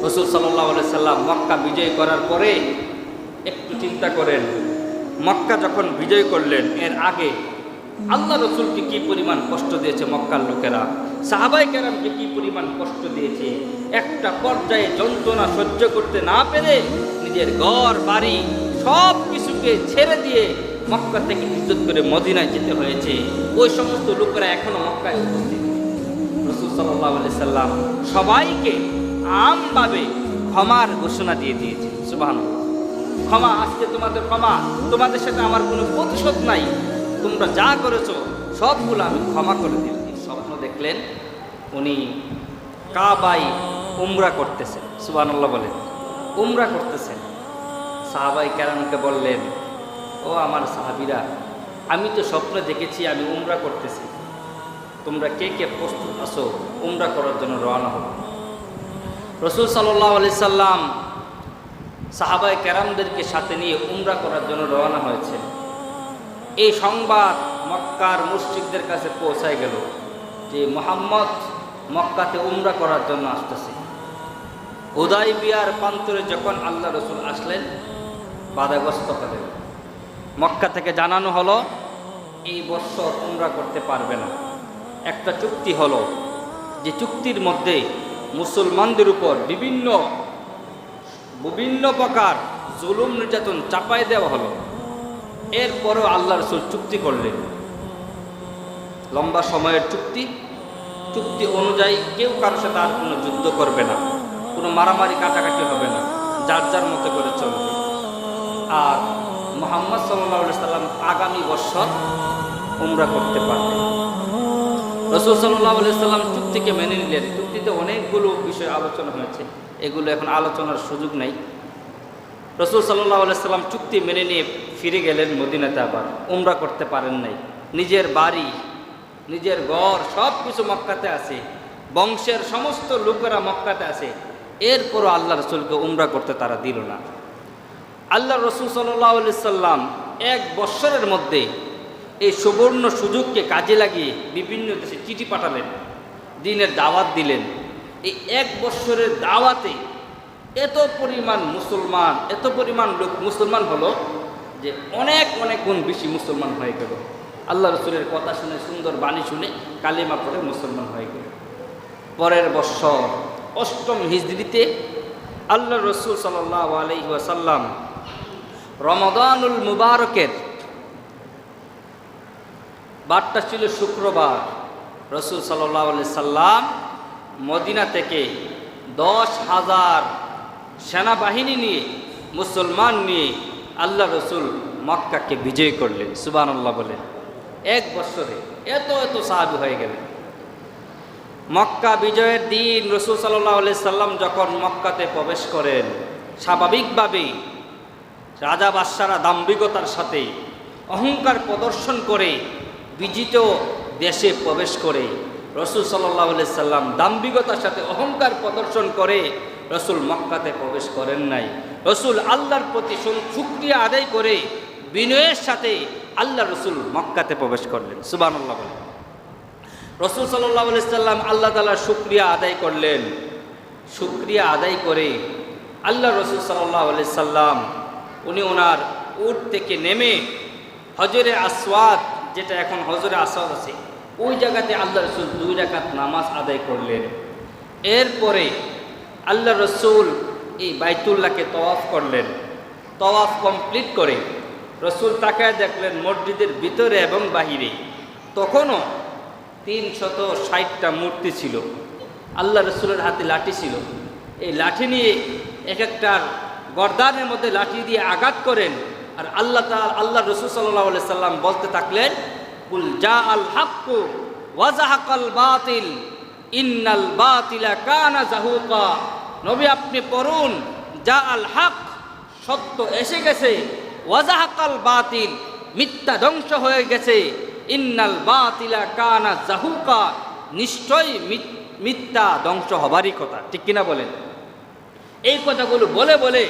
রাসূল সাল্লাল্লাহু আলাইহি সাল্লাম মক্কা বিজয় করার পরে একটু চিন্তা করেন, মক্কা যখন বিজয় করলেন এর আগে আল্লাহ রসুলকে কি পরিমাণ কষ্ট দিয়েছে মক্কার লোকেরা, সাহাবায়ে কেরামকে কি পরিমাণ কষ্ট দিয়েছে। একটা পর্যায়ে যন্ত্রণা সহ্য করতে না পেরে নিজের ঘর বাড়ি সব কিছুকে ছেড়ে দিয়ে মক্কা থেকে হিজরত করে মদিনায় যেতে হয়েছে। ওই সমস্ত লোকেরা এখনো মক্কায় উপস্থিত। রাসূল সাল্লাল্লাহু আলাইহি সাল্লাম সবাইকে আমভাবে ক্ষমার ঘোষণা দিয়ে দিয়েছে। সুবহানাল্লাহ। ক্ষমা, আজকে তোমাদের ক্ষমা, তোমাদের সাথে আমার কোনো প্রতিশোধ নাই, তোমরা যা করেছো সবগুলো আমি ক্ষমা করে দিয়েছি। স্বপ্ন দেখলেন উনি কাবায় উমরা করতেছেন। সুবহানাল্লাহ বলেন, উমরা করতেছেন। সাহাবায়ে কেরামকে বললেন, ও আমার সাহাবীরা, আমি তো স্বপ্নে দেখেছি আমি উমরা করতেছি, তোমরা কে কে প্রস্তুত আছো উমরা করার জন্য রওনা হবো। রাসূল সাল্লাল্লাহু আলাইহি সাল্লাম সাহাবায়ে কেরামদেরকে সাথে নিয়ে উমরা করার জন্য রওনা হয়েছে। এই সংবাদ মক্কার মুশরিকদের কাছে পৌঁছায় গেল যে মুহাম্মদ মক্কাতে উমরা করার জন্য আসতেছে। হুদায়বিয়ার প্রান্তরে যখন আল্লাহ রসুল আসলেন বাধাগ্রস্ত হলেন। মক্কা থেকে জানানো হলো এই বছর উমরা করতে পারবে না। একটা চুক্তি হলো, যে চুক্তির মধ্যে মুসলমানদের উপর বিভিন্ন প্রকার জুলুম নির্যাতন চাপাই দেওয়া হলো। এরপরও আল্লাহ রসুল চুক্তি করলেন, লম্বা সময়ের চুক্তি অনুযায়ী কেউ কারোর সাথে আর কোনো যুদ্ধ করবে না, কোনো মারামারি কাটাকাটি হবে না, যার যার মতো করে চলবে। আর মুহাম্মদ সাল্লাল্লাহু আলাইহি সাল্লাম আগামী বছর উমরা করতে পারবেন। রাসূল সাল্লাল্লাহু আলাইহি সাল্লাম চুক্তিকে মেনে নিলেন। চুক্তিতে অনেকগুলো বিষয় আলোচনা হয়েছে, এগুলো এখন আলোচনার সুযোগ নেই। রাসূল সাল্লাল্লাহু আলাইহি সাল্লাম চুক্তি মেনে নিয়ে ফিরে গেলেন মদিনাতে। আবার উমরা করতে পারেন নাই। নিজের বাড়ি, নিজের ঘর সব কিছু মক্কাতে আছে, বংশের সমস্ত লোকেরা মক্কাতে আছে, এরপরও আল্লাহ রসুলকে উমরা করতে তারা দিল না। আল্লাহ রসুল সাল্লাল্লাহু আলাইহি সাল্লাম এক বৎসরের মধ্যে এই সুবর্ণ সুযোগকে কাজে লাগিয়ে বিভিন্ন দেশে চিঠি পাঠালেন, দ্বীনের দাওয়াত দিলেন। এই এক বৎসরের দাওয়াতে এত পরিমাণ লোক মুসলমান হলো যে অনেক গুণ বেশি মুসলমান হয়ে গেল। আল্লাহ রসুলের কথা শুনে, সুন্দর বাণী শুনে কালিমা পড়ে মুসলমান হয়ে গেল। পরের বৎসর ৮ম হিজরিতে আল্লাহ রসুল সাল্লাল্লাহু আলাইহি ওয়াসাল্লাম রমাদানুল মুবারকের বারটা ছিল শুক্রবার। রসুল সাল্লাল্লাহু আলাইহি সাল্লাম মদিনা থেকে ১০,০০০ সেনাবাহিনী নিয়ে, মুসলমান নিয়ে আল্লাহ রসুল মক্কাকে বিজয় করলেন। সুবহানাল্লাহ বলেন। এক বছরে এত সাহাবী হয়ে গেলেন। মক্কা বিজয়ের দিন রসুল সাল্লাল্লাহু আলাইহি সাল্লাম যখন মক্কাতে প্রবেশ করেন, স্বাভাবিকভাবেই রাজা বাদশারা দাম্ভিকতার সাথে অহংকার প্রদর্শন করে বিজিত দেশে প্রবেশ করে রসুল সাল্লাল্লাহু আলাইহি সাল্লাম দাম্ভিকতার সাথে অহংকার প্রদর্শন করে রসুল মক্কাতে প্রবেশ করেন নাই। রসুল আল্লাহর প্রতি শুকরিয়া আদায় করে বিনয়ের সাথে আল্লাহ রসুল মক্কাতে প্রবেশ করলেন। সুবহানাল্লাহ বলেন। রসুল সাল্লাল্লাহু আলাইহি সাল্লাম আল্লাহ তাআলার শুকরিয়া আদায় করলেন। শুকরিয়া আদায় করে আল্লাহ রসুল সাল্লাল্লাহু আলাইহি সাল্লাম উনি ওনার উট থেকে নেমে হজরে আসওয়াদ, যেটা এখন হজরে আসওয়াদ আছে, ওই জায়গাতে আল্লাহ রসুল 2 রাকাত নামাজ আদায় করলেন। এরপরে আল্লাহ রসুল এই বাইতুল্লাহকে তওয়াফ করলেন। তওয়াফ কমপ্লিট করে রসুল তাকায় দেখলেন মসজিদের ভিতরে এবং বাহিরে তখনও 360টা মূর্তি ছিল। আল্লাহ রসুলের হাতে লাঠি ছিল। এই লাঠি নিয়ে এক একটার গর্দানের মধ্যে লাঠি দিয়ে আঘাত করেন। আর আল্লাহ রসুল সাল্লাল্লাহু আলাইহি সাল্লাম বলতে থাকলেন, কুল জা আল হাক্কু ওয়া যাহাকাল বাতিল ইন্নাল বাতিলা কানা যাহুকা। নবী আপনি পড়ুন, জা আল হক, সত্য এসে গেছে, ওয়া যাহাকাল বাতিল, মিথ্যা ধ্বংস হয়ে গেছে, ইন্নাল বাতিলা কানা যাহুকা, নিশ্চয়ই মিথ্যা ধ্বংস হবারই কথা। ঠিক কিনা বলেন? এই কথাগুলো বলে বলে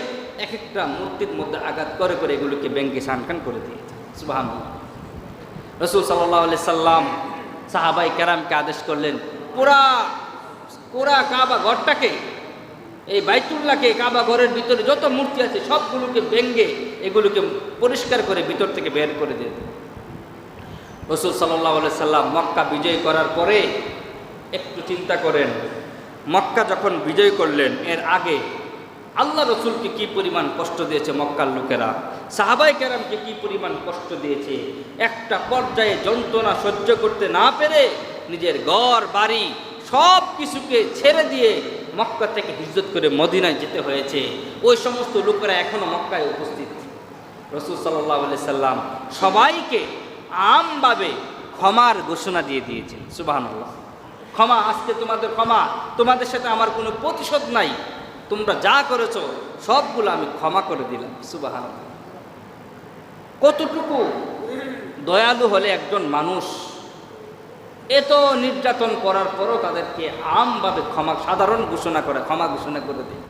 এক একটা মূর্তির মধ্যে আঘাত করে করে এগুলোকে ভেঙে সানখান করে দিয়েছে। সুবহানাল্লাহ। রাসূল সাল্লাল্লাহু আলাইহি সাল্লাম সাহাবায়ে কেরামকে আদেশ করলেন, পুরা কাবা ঘরটাকে এই বাইতুল্লাহকে, কাবা ঘরের ভিতরে যত মূর্তি আছে সবগুলোকে ভেঙ্গে এগুলোকে পরিষ্কার করে ভিতর থেকে বের করে দেন। রাসূল সাল্লাল্লাহু আলাইহি সাল্লাম মক্কা বিজয় করার পরে একটু চিন্তা করেন, মক্কা যখন বিজয় করলেন এর আগে আল্লাহ রসুলকে কি পরিমাণ কষ্ট দিয়েছে মক্কার লোকেরা, সাহাবায়ে কেরামকে কি পরিমাণ কষ্ট দিয়েছে। একটা পর্যায়ে যন্ত্রণা সহ্য করতে না পেরে নিজের ঘর বাড়ি সব কিছুকে ছেড়ে দিয়ে মক্কা থেকে হিজরত করে মদিনায় যেতে হয়েছে। ওই সমস্ত লোকেরা এখনো মক্কায় উপস্থিত। রাসূল সাল্লাল্লাহু আলাইহি সাল্লাম সবাইকে আমভাবে ক্ষমার ঘোষণা দিয়ে দিয়েছেন। সুবহানাল্লাহ। ক্ষমা, আজকে তোমাদের ক্ষমা, তোমাদের সাথে আমার কোনো প্রতিশোধ নাই, তোমরা যা করেছো সবগুলো আমি ক্ষমা করে দিলাম। সুবহানাল্লাহ। কতটুকু দয়ালু হলে একজন মানুষ এত নির্যাতন করার পরও তাদেরকে আমভাবে ক্ষমা, সাধারণ ঘোষণা করে, ক্ষমা ঘোষণা করে দেয়।